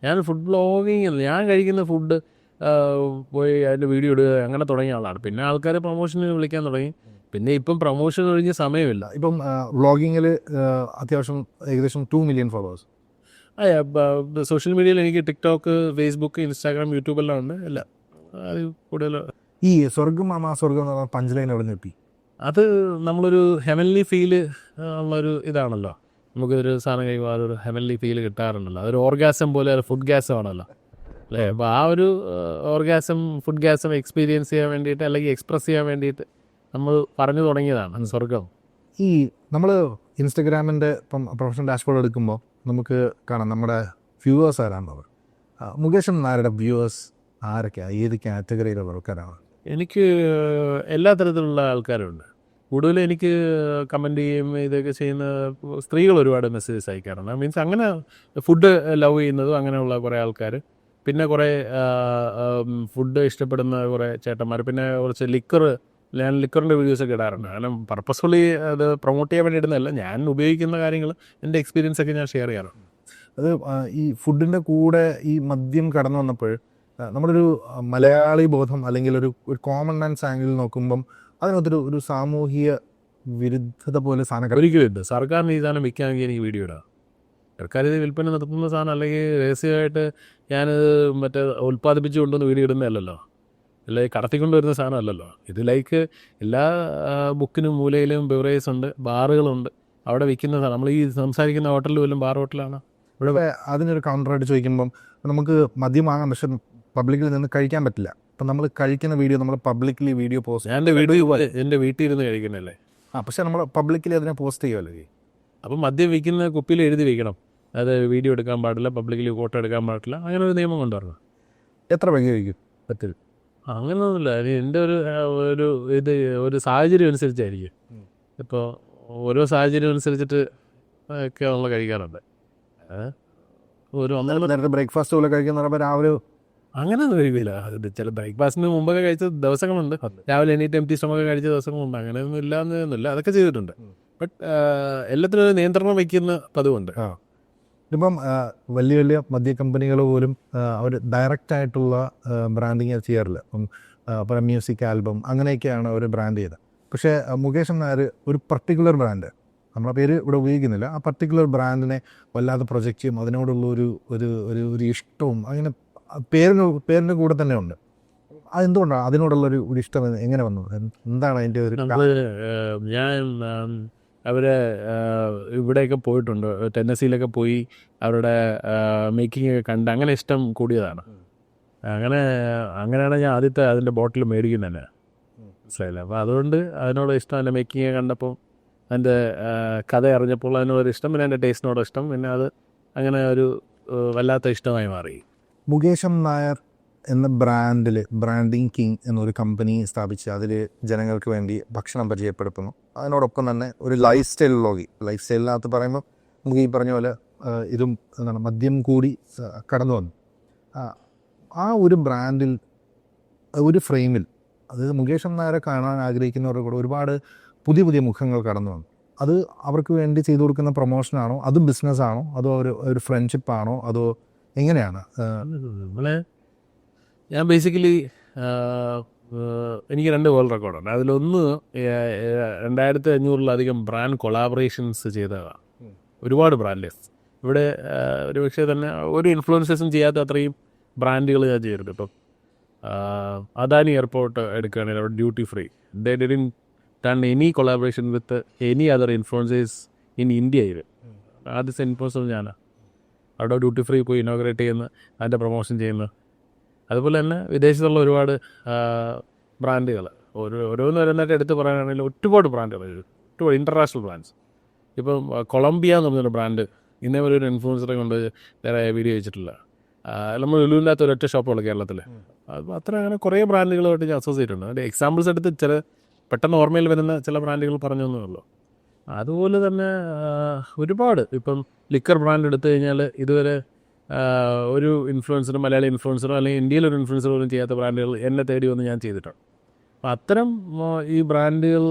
S1: ഞാൻ ഫുഡ് ബ്ലോഗിങ് അല്ല, ഞാൻ കഴിക്കുന്ന ഫുഡ് പോയി അതിൻ്റെ വീഡിയോ ഇടുക അങ്ങനെ തുടങ്ങിയ ആളാണ്. പിന്നെ ആൾക്കാരെ പ്രൊമോഷന് വിളിക്കാൻ തുടങ്ങി. പിന്നെ ഇപ്പം പ്രൊമോഷൻ കഴിഞ്ഞ സമയമില്ല.
S2: ഇപ്പം വ്ളോഗിങ്ങിൽ അത്യാവശ്യം ഏകദേശം 2 million ഫോളോവേഴ്സ്.
S1: സോഷ്യൽ മീഡിയയിൽ എനിക്ക് ടിക്ടോക്ക്, ഫേസ്ബുക്ക്, ഇൻസ്റ്റാഗ്രാം, യൂട്യൂബെല്ലാം ഉണ്ട്. എല്ലാം അത് കൂടുതൽ.
S2: ഈ സ്വർഗം സ്വർഗം എന്ന് പറഞ്ഞാൽ പഞ്ച് ലൈൻ എവിടെ നിന്ന് കിട്ടി?
S1: അത് നമ്മളൊരു ഹെവൻലി ഫീല് ഉള്ളൊരു ഇതാണല്ലോ. നമുക്കൊരു സാധനം കഴിയുമ്പോൾ അതൊരു ഹെവൻലി ഫീല് കിട്ടാറുണ്ടല്ലോ. അതൊരു ഓർഗാസം പോലെ ഫുഡ് ഗ്യാസം ആണല്ലോ അല്ലേ? അപ്പോൾ ആ ഒരു ഓർഗാസം, ഫുഡ് ഗ്യാസം എക്സ്പീരിയൻസ് ചെയ്യാൻ വേണ്ടിയിട്ട് അല്ലെങ്കിൽ എക്സ്പ്രസ് ചെയ്യാൻ വേണ്ടിയിട്ട് നമ്മൾ പറഞ്ഞു തുടങ്ങിയതാണ് സ്വർഗം.
S2: ഈ നമ്മൾ ഇൻസ്റ്റഗ്രാമിൻ്റെ ഇപ്പം പ്രൊഫഷണൽ ഡാഷ്ബോർഡ് എടുക്കുമ്പോൾ നമുക്ക് കാണാം നമ്മുടെ വ്യൂവേഴ്സ് ആരാണെന്നവർ. മുകേഷ് നായരുടെ വ്യൂവേഴ്സ് ആരൊക്കെയാണ്, ഏത് കാറ്റഗറിയിലുള്ള ആൾക്കാരാണ്?
S1: എനിക്ക് എല്ലാ തരത്തിലുള്ള ആൾക്കാരുണ്ട്. കൂടുതലും എനിക്ക് കമൻറ്റ് ചെയ്യും ഇതൊക്കെ ചെയ്യുന്ന സ്ത്രീകൾ ഒരുപാട് മെസ്സേജസ് അയക്കാറുണ്ട്. മീൻസ് അങ്ങനെ ഫുഡ് ലവ് ചെയ്യുന്നതും അങ്ങനെയുള്ള കുറേ ആൾക്കാർ, പിന്നെ കുറേ ഫുഡ് ഇഷ്ടപ്പെടുന്ന കുറേ ചേട്ടന്മാർ, പിന്നെ കുറച്ച് ഞാൻ ലിക്കറിൻ്റെ വീഡിയോസൊക്കെ ഇടാറുണ്ട്. കാരണം പർപ്പസ്ഫുള്ളി അത് പ്രൊമോട്ട് ചെയ്യാൻ വേണ്ടി ഇടുന്നതല്ല, ഞാൻ ഉപയോഗിക്കുന്ന കാര്യങ്ങൾ, എൻ്റെ എക്സ്പീരിയൻസൊക്കെ ഞാൻ ഷെയർ ചെയ്യാറുണ്ട്.
S2: അത് ഈ ഫുഡിൻ്റെ കൂടെ ഈ മദ്യം കടന്നു വന്നപ്പോൾ നമ്മളൊരു മലയാളി ബോധം അല്ലെങ്കിൽ ഒരു കോമൺ മാൻസ് ആംഗിളിൽ നോക്കുമ്പം അതിനകത്തൊരു ഒരു സാമൂഹിക വിരുദ്ധത പോലെ സാധനം
S1: ഒരിക്കലും ഇല്ല. സർക്കാരിന് ഈ സാധനം വിൽക്കാമെങ്കിൽ എനിക്ക് വീഡിയോ ഇടാം. സർക്കാർ ഇത് വിൽപ്പന നടത്തുന്ന സാധനം അല്ലെങ്കിൽ രഹസ്യമായിട്ട് ഞാനിത് മറ്റേ ഉൽപ്പാദിപ്പിച്ച് കൊണ്ടുവന്ന് വീഡിയോ ഇടുന്നതല്ലല്ലോ, അല്ലെങ്കിൽ കടത്തിക്കൊണ്ട് വരുന്ന സാധനം അല്ലല്ലോ. ഇത് ലൈക്ക് എല്ലാ ബുക്കിനും മൂലയിലും ബിവറേജസ് ഉണ്ട്, ബാറുകളുണ്ട്, അവിടെ വിൽക്കുന്ന സാധനം. നമ്മൾ ഈ സംസാരിക്കുന്ന ഹോട്ടലിൽ പോലും ബാർ ഹോട്ടലാണ്.
S2: ഇവിടെ അതിനൊരു കൗണ്ടറായിട്ട് ചോദിക്കുമ്പം നമുക്ക് മദ്യം വാങ്ങാം, പക്ഷെ പബ്ലിക്കിൽ നിന്ന് കഴിക്കാൻ പറ്റില്ല. അപ്പം നമ്മൾ കഴിക്കുന്ന വീഡിയോ നമ്മൾ പബ്ലിക്കലി വീഡിയോ പോസ്റ്റ്,
S1: ഞാൻ എൻ്റെ വീഡിയോ എൻ്റെ വീട്ടിൽ ഇരുന്ന് കഴിക്കുന്നതല്ലേ.
S2: പക്ഷെ നമ്മൾ പബ്ലിക്കലി അതിനെ പോസ്റ്റ് ചെയ്യുമല്ലോ.
S1: അപ്പം മദ്യം വിൽക്കുന്ന കുപ്പിയിൽ എഴുതി വയ്ക്കണം, അത് വീഡിയോ എടുക്കാൻ പാടില്ല, പബ്ലിക്കലി ഫോട്ടോ എടുക്കാൻ പാടില്ല, അങ്ങനെ ഒരു നിയമം കൊണ്ടുവരണം.
S2: എത്ര ഭംഗി കഴിക്കും പറ്റില്ല?
S1: അങ്ങനെയൊന്നുമില്ല. എൻ്റെ ഒരു സാഹചര്യം അനുസരിച്ചായിരിക്കും. ഇപ്പോൾ ഓരോ സാഹചര്യം അനുസരിച്ചിട്ട് ഒക്കെ നമ്മൾ കഴിക്കാറുണ്ട്.
S2: നേരത്തെ ബ്രേക്ക്ഫാസ്റ്റ് പോലെ കഴിക്കുന്ന പറയുമ്പോൾ രാവിലെ
S1: അങ്ങനെയൊന്നും കഴിക്കില്ല. ചില ബ്രേക്ക്ഫാസ്റ്റിന് മുമ്പൊക്കെ കഴിച്ച ദിവസങ്ങളുണ്ട്, രാവിലെ എണീറ്റ് എംപ്റ്റി സ്റ്റൊമക്ക് കഴിച്ച ദിവസങ്ങളുണ്ട്. അങ്ങനെയൊന്നും ഇല്ലാന്നൊന്നുമില്ല, അതൊക്കെ ചെയ്തിട്ടുണ്ട്. ബട്ട് എല്ലാത്തിനും ഒരു നിയന്ത്രണം വയ്ക്കുന്ന പതിവുണ്ട്.
S2: ഇപ്പം വലിയ വലിയ മദ്യ കമ്പനികൾ പോലും അവർ ഡയറക്റ്റായിട്ടുള്ള ബ്രാൻഡിങ് ചെയ്യാറില്ല. ഇപ്പം മ്യൂസിക് ആൽബം അങ്ങനെയൊക്കെയാണ് അവർ ബ്രാൻഡ് ചെയ്തത്. പക്ഷേ മുകേഷ് നായർ ഒരു പർട്ടിക്കുലർ ബ്രാൻഡ്, നമ്മളെ പേര് ഇവിടെ ഉപയോഗിക്കുന്നില്ല, ആ പർട്ടിക്കുലർ ബ്രാൻഡിനെ വല്ലാതെ പ്രൊജക്റ്റ് ചെയ്യും, അതിനോടുള്ള ഒരു ഇഷ്ടവും അങ്ങനെ പേരിൻ്റെ കൂടെ തന്നെ ഉണ്ട്. അതെന്തുകൊണ്ടാണ് അതിനോടുള്ളൊരു ഇഷ്ടം എങ്ങനെ വന്നത്? എന്താണ് അതിൻ്റെ ഒരു
S1: ഞാൻ അവരെ ഇവിടെയൊക്കെ പോയിട്ടുണ്ട്, ടെന്നസിയിലൊക്കെ പോയി അവരുടെ മേക്കിംഗ് ഒക്കെ കണ്ട് അങ്ങനെ ഇഷ്ടം കൂടിയതാണ്. അങ്ങനെയാണ് ഞാൻ ആദ്യത്തെ അതിൻ്റെ ബോട്ടിൽ മേടിക്കുന്നത് തന്നെ, മനസ്സിലായില്ല. അപ്പോൾ അതുകൊണ്ട് അതിനോട് ഇഷ്ടം, അതിൻ്റെ മേക്കിംഗ് കണ്ടപ്പോൾ, അതിൻ്റെ കഥ അറിഞ്ഞപ്പോൾ അതിനോടൊരു ഇഷ്ടം, പിന്നെ അതിൻ്റെ ടേസ്റ്റിനോട് ഇഷ്ടം, പിന്നെ അത് അങ്ങനെ ഒരു വല്ലാത്ത ഇഷ്ടമായി മാറി.
S2: മുകേഷ് നായർ എന്ന ബ്രാൻഡിങ് കിങ് എന്നൊരു കമ്പനി സ്ഥാപിച്ച് അതിൽ ജനങ്ങൾക്ക് വേണ്ടി ഭക്ഷണം പരിചയപ്പെടുത്തുന്നു. അതിനോടൊപ്പം തന്നെ ഒരു ലൈഫ് സ്റ്റൈലിനകത്ത് പറയുമ്പോൾ നമുക്ക് ഈ പറഞ്ഞ പോലെ ഇതും എന്താണ് മദ്യം കൂടി കടന്നു വന്നു. ആ ഒരു ബ്രാൻഡിൽ ഒരു ഫ്രെയിമിൽ, അതായത് മുകേഷ് നായരെ കാണാൻ ആഗ്രഹിക്കുന്നവരുടെ കൂടെ ഒരുപാട് പുതിയ പുതിയ മുഖങ്ങൾ കടന്നു വന്നു. അത് അവർക്ക് വേണ്ടി ചെയ്തു കൊടുക്കുന്ന പ്രൊമോഷനാണോ, അത് ബിസിനസ്സാണോ, അതോ ഒരു ഫ്രണ്ട്ഷിപ്പാണോ, അതോ എങ്ങനെയാണ്?
S1: ഞാൻ ബേസിക്കലി എനിക്ക് 2 വേൾഡ് റെക്കോർഡുണ്ട്. അതിലൊന്ന് 2500-ലധികം ബ്രാൻഡ് കൊളാബറേഷൻസ് ചെയ്തതാണ്. ഒരുപാട് ബ്രാൻഡേഴ്സ് ഇവിടെ ഒരു പക്ഷേ തന്നെ ഒരു ഇൻഫ്ലുവൻസേഴ്സും ചെയ്യാത്ത അത്രയും ബ്രാൻഡുകൾ ഞാൻ ചെയ്തിട്ടുണ്ട്. ഇപ്പം അദാനി എയർപോർട്ട് എടുക്കുകയാണെങ്കിൽ അവിടെ duty free, they didn't done any collaboration with any other influencers in ഇന്ത്യയിൽ. ആദ്യത്തെ ഇൻഫ്ലുവൻസർ ഞാനാണ്. അവിടെ ഡ്യൂട്ടി ഫ്രീ പോയി ഇനോഗ്രേറ്റ് ചെയ്യുന്ന, അതിൻ്റെ പ്രൊമോഷൻ ചെയ്യുന്ന. അതുപോലെ തന്നെ വിദേശത്തുള്ള ഒരുപാട് ബ്രാൻഡുകൾ, ഓരോന്ന് വരുന്നതായിട്ട് എടുത്ത് പറയാനാണെങ്കിൽ ഒരുപാട് ബ്രാൻഡുകൾ, ഒരുപാട് ഇൻ്റർനാഷണൽ ബ്രാൻഡ്സ്. ഇപ്പം കൊളംബിയ എന്ന് പറഞ്ഞൊരു ബ്രാൻഡ് ഇന്നേ പോലെ ഒരു ഇൻഫ്ലുവൻസറെ കൊണ്ട് വേറെ വീഡിയോ വെച്ചിട്ടില്ല. നമ്മൾ ലുലുവില്ലാത്ത ഒരൊറ്റ ഷോപ്പുള്ളൂ കേരളത്തിൽ. അത്ര അങ്ങനെ കുറേ ബ്രാൻഡുകളുമായിട്ട് ഞാൻ അസോസിയേറ്റ് ഉണ്ട്. അതിൻ്റെ എക്സാമ്പിൾസ് എടുത്ത് ചില പെട്ടെന്ന് ഓർമ്മയിൽ വരുന്ന ചില ബ്രാൻഡുകൾ പറഞ്ഞു തന്നുള്ളൂ. അതുപോലെ തന്നെ ഒരുപാട്, ഇപ്പം ലിക്കർ ബ്രാൻഡ് എടുത്തു കഴിഞ്ഞാൽ ഇതുവരെ ഒരു ഇൻഫ്ലുവൻസറും, മലയാളി ഇൻഫ്ലുവൻസറും അല്ലെങ്കിൽ ഇന്ത്യയിലൊരു ഇൻഫ്ലുവൻസർ പോലും ചെയ്യാത്ത ബ്രാൻഡുകൾ എന്നെ തേടി വന്ന് ഞാൻ ചെയ്തിട്ടുണ്ട്. അപ്പം അത്തരം ഈ ബ്രാൻഡുകൾ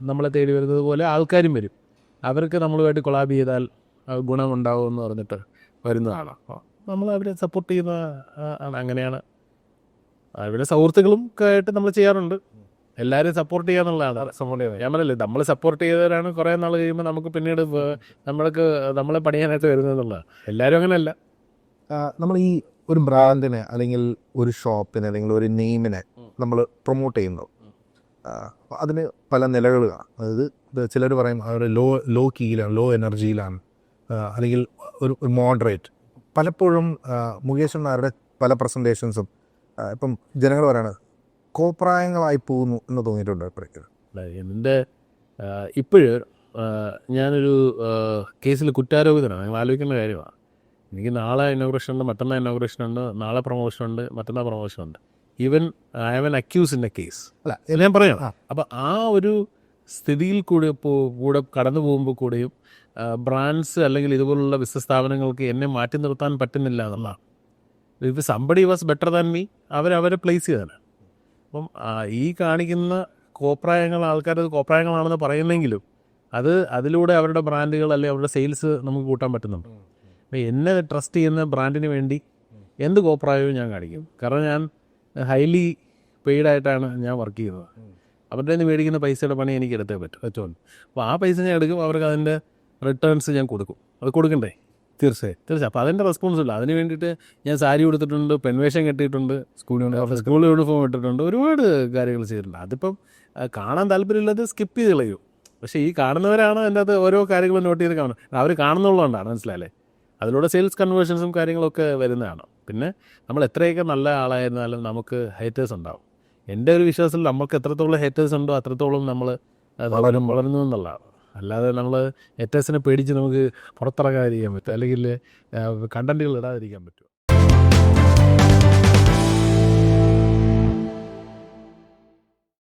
S1: നമ്മളെ തേടി വരുന്നത് പോലെ ആൾക്കാരും വരും. അവർക്ക് നമ്മളുമായിട്ട് കൊളാബ് ചെയ്താൽ ഗുണമുണ്ടാവും എന്ന് പറഞ്ഞിട്ട് വരുന്നതാണ്. അപ്പോൾ നമ്മൾ അവരെ സപ്പോർട്ട് ചെയ്യുന്ന ആണ്. അങ്ങനെയാണ് അവരുടെ സുഹൃത്തുക്കളും ഒക്കെ ആയിട്ട് നമ്മൾ ചെയ്യാറുണ്ട്. എല്ലാവരും സപ്പോർട്ട് ചെയ്യാന്നുള്ളതാണ്. സപ്പോർട്ട് ചെയ്യുന്നത് ഞാൻ പറഞ്ഞില്ലേ, നമ്മൾ സപ്പോർട്ട് ചെയ്തവരാണ് കുറേ നാൾ കഴിയുമ്പോൾ നമുക്ക് പിന്നീട് നമ്മളെ പണിയാനായിട്ട് വരുന്നതെന്നുള്ളതാണ്. എല്ലാവരും അങ്ങനെയല്ല.
S2: നമ്മൾ ഈ ഒരു ബ്രാൻഡിനെ അല്ലെങ്കിൽ ഒരു ഷോപ്പിനെ അല്ലെങ്കിൽ ഒരു നെയിമിനെ നമ്മൾ പ്രൊമോട്ട് ചെയ്യുന്നു, അതിന് പല നിലകൾ കാണാം. അതായത് ചിലർ പറയും അവർ ലോ കീയിലാണ്, ലോ എനർജിയിലാണ്, അല്ലെങ്കിൽ ഒരു മോഡറേറ്റ്. പലപ്പോഴും മുകേഷ് നായരുടെ പല പ്രസൻറ്റേഷൻസും ഇപ്പം ജനങ്ങൾ പറയാണ് കോപ്രായങ്ങളായി പോകുന്നു എന്ന് തോന്നിയിട്ടുണ്ട് എപ്പോഴേക്കും?
S1: എൻ്റെ ഇപ്പോഴും ഞാനൊരു കേസിൽ കുറ്റാരോപിതനാണ്. നിങ്ങൾ ആലോചിക്കേണ്ട കാര്യമാണ്. എനിക്ക് നാളെ ഇനോഗ്രേഷൻ ഉണ്ട്, മറ്റന്നാൾ ഇനോഗ്രേഷൻ ഉണ്ട്, നാളെ പ്രൊമോഷൻ ഉണ്ട്, മറ്റന്നാൾ പ്രൊമോഷൻ ഉണ്ട്. Even I am an accuse in a case. അല്ല ഞാൻ പറയാം. അപ്പം ആ ഒരു സ്ഥിതിയിൽ കൂടെ കടന്നു പോകുമ്പോൾ കൂടെയും ബ്രാൻഡ്സ് അല്ലെങ്കിൽ ഇതുപോലുള്ള ബിസിനസ് സ്ഥാപനങ്ങൾക്ക് എന്നെ മാറ്റി നിർത്താൻ പറ്റുന്നില്ല എന്നുള്ളതാണ്. If somebody was better than me, അവരെ പ്ലേസ് ചെയ്താണ്. അപ്പം ഈ കാണിക്കുന്ന കോപ്രായങ്ങൾ, ആൾക്കാരത് കോപ്രായങ്ങളാണെന്ന് പറയുന്നെങ്കിലും അതിലൂടെ അവരുടെ ബ്രാൻഡുകൾ അല്ലെങ്കിൽ അവരുടെ സെയിൽസ് നമുക്ക് കൂട്ടാൻ പറ്റുന്നുണ്ട്. അപ്പോൾ എന്നെ ട്രസ്റ്റ് ചെയ്യുന്ന ബ്രാൻഡിന് വേണ്ടി എന്ത് കോപ്രായവും ഞാൻ കാണിക്കും. കാരണം ഞാൻ ഹൈലി പെയ്ഡായിട്ടാണ് ഞാൻ വർക്ക് ചെയ്യുന്നത്. അവരുടെ നിന്ന് മേടിക്കുന്ന പൈസയുടെ പണി എനിക്ക് എടുത്തേ പറ്റുള്ളൂ. അപ്പോൾ ആ പൈസ ഞാൻ എടുക്കും, അവർക്ക് അതിൻ്റെ റിട്ടേൺസ് ഞാൻ കൊടുക്കും. അത് കൊടുക്കണ്ടേ? തീർച്ചയായും. അപ്പോൾ അതിൻ്റെ റെസ്പോൺസിബിൾ. അതിന് വേണ്ടിയിട്ട് ഞാൻ സാരി കൊടുത്തിട്ടുണ്ട്, പെൺവേഷം കെട്ടിയിട്ടുണ്ട്, സ്കൂൾ യൂണിഫോം ഇട്ടിട്ടുണ്ട്, ഒരുപാട് കാര്യങ്ങൾ ചെയ്തിട്ടുണ്ട്. അതിപ്പം കാണാൻ താല്പര്യമില്ലാതെ സ്കിപ്പ് ചെയ്ത് കളയും. പക്ഷേ ഈ കാണുന്നവരാണ് അതിൻ്റെ അകത്ത് ഓരോ കാര്യങ്ങളും നോട്ട് ചെയ്ത് കാണുന്നത്. അവർ കാണുന്നുള്ളതുകൊണ്ടാണ്, മനസ്സിലായില്ലേ? അതിലൂടെ സെയിൽസ് കൺവേർഷൻസും കാര്യങ്ങളൊക്കെ വരുന്നതാണ്. പിന്നെ നമ്മൾ എത്രയൊക്കെ നല്ല ആളായിരുന്നാലും നമുക്ക് ഹേറ്റേഴ്സ് ഉണ്ടാവും. എൻ്റെ ഒരു വിശ്വാസത്തിൽ നമുക്ക് എത്രത്തോളം ഹേറ്റേഴ്സ് ഉണ്ടോ അത്രത്തോളം നമ്മൾ വളരുന്നു എന്നുള്ളതാണ്. അല്ലാതെ നമ്മൾ ഹേറ്റേഴ്സിനെ പേടിച്ച് നമുക്ക് പുറത്തിറങ്ങാതിരിക്കാൻ പറ്റും, അല്ലെങ്കിൽ കണ്ടൻറ്റുകൾ ഇടാതിരിക്കാൻ പറ്റും.